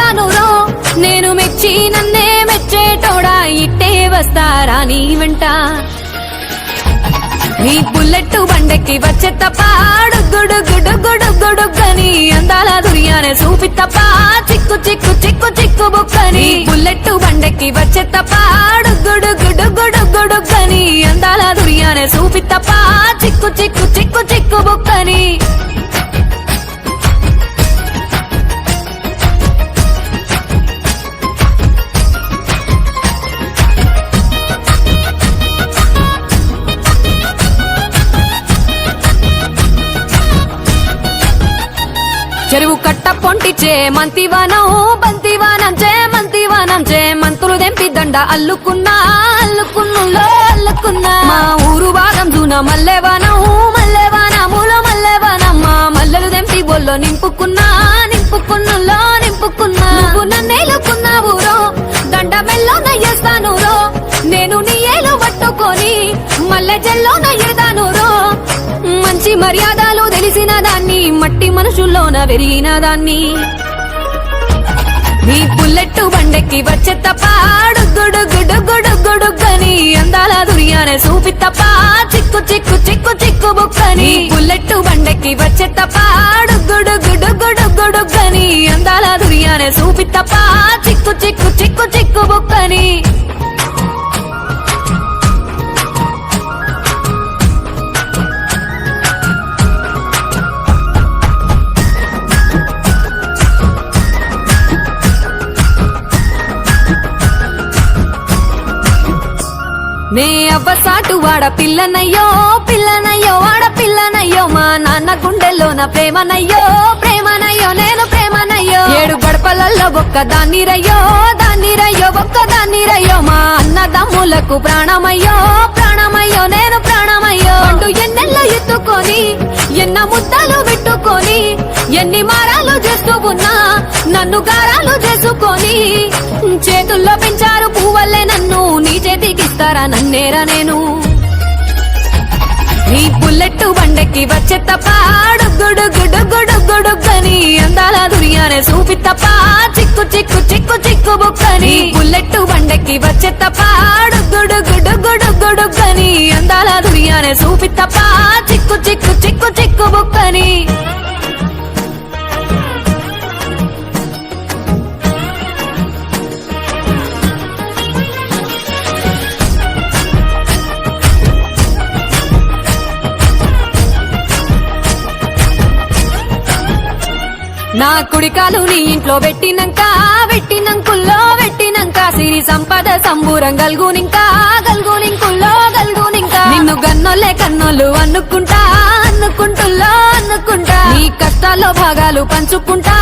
చేస్తాను రో నేను మెచ్చి నన్నే మెచ్చేటోడా ఇట్టే వస్తారా నీ వెంట నీ బుల్లెట్ బండెక్కి వచ్చే తప్ప గుడుగుడుగుడుగుడుగని అందాల దుర్యానే చూపి తప్ప చిక్కు చిక్కు చిక్కు చిక్కు బుక్కని బుల్లెట్ బండెక్కి వచ్చే తప్ప గుడుగుడుగుడుగుడుగని అందాల దుర్యానే చూపి తప్ప చిక్కు చిక్కు చిక్కు చిక్కు బుక్కని చెరువు కట్ట పొంటిచే మంతివానం బంతివానం చే మంతివానం చే మంతులు దెంపి దండ అల్లుకున్నా అల్లుకున్నులో అల్లుకున్నా మా ఊరు భాగం జూన మల్లెవానం మల్లెవానములో మల్లెవానమ్మ మల్లెలు దెంపి బొల్లో నింపుకున్నా నింపుకున్నులో నింపుకున్నా నువ్వు నన్నేలుకున్నావు రో దండ మెల్లో నయ్యేస్తాను రో నేను నీ ఏలు పట్టుకొని మల్లె జల్లో నయ్యేదాను రో మంచి మర్యాదలు తెలిసిన దాన్ని మట్టి మనుషుల్లోన పెరిగిన దాన్ని నీ బుల్లెట్ బండెక్కి వచ్చే తప్ప గుడుగుడుగుడుగుడుగని అందాల దుర్యానే చూపి తప్ప చిక్కు చిక్కు చిక్కు చిక్కు బుక్కని బుల్లెట్ బండెక్కి వచ్చే తప్ప గుడుగుడుగుడుగుడుగని అందాల దుర్యానే చూపి తప్ప చిక్కు చిక్కు చిక్కు చిక్కు బుక్కని నే అవ్వసాటు వాడ పిల్లనయ్యో పిల్లనయ్యో వాడ పిల్లనయ్యో మా నాన్న గుండెల్లోన ప్రేమనయ్యో ప్రేమనయ్యో నేను ప్రేమనయ్యో 7 గడపలల్లో ఒక్క దాన్నిరయ్యో దాన్నిరయ్యో ఒక్క దాన్నిరయ్యో మా అన్నదమ్ములకు ప్రాణమయ్యో ప్రాణమయ్యో నేను ప్రాణమయ్యో అంటూ ఎన్నెల్లో ఎత్తుకొని ఎన్న ముద్దలు పెట్టుకొని ఎన్ని మారాలు చేస్తూ ఉన్నా నన్ను గారాలు చేసుకొని చేతుల్లో పెంచారు పువ్వల్లే నన్ను నీ చేతికిస్తారా నన్నేరా నేను నీ బుల్లెట్ బండెక్కి వచ్చే తప్ప గుడుగుడుగుడుగుడుగని అందాల దుర్యానే చూపి తప్ప చిక్కు చిక్కు చిక్కు చిక్కు బుక్కని బుల్లెట్ బండెక్కి వచ్చే తప్ప గుడుగుడుగుడుగుడుగని అందాల దుర్యానే చూపి తప్ప చిక్కు చిక్కు చిక్కు చిక్కు బుక్కని నా కుడికాలు నీ ఇంట్లో పెట్టినంకుల్లో పెట్టినంక సిరి సంపద సంబూరం గల్గునింకుల్లో గల్గునింకా నిన్ను గన్నోలే కన్నోళ్ళు అనుకుంటా నీ కష్టాల్లో భాగాలు పంచుకుంటా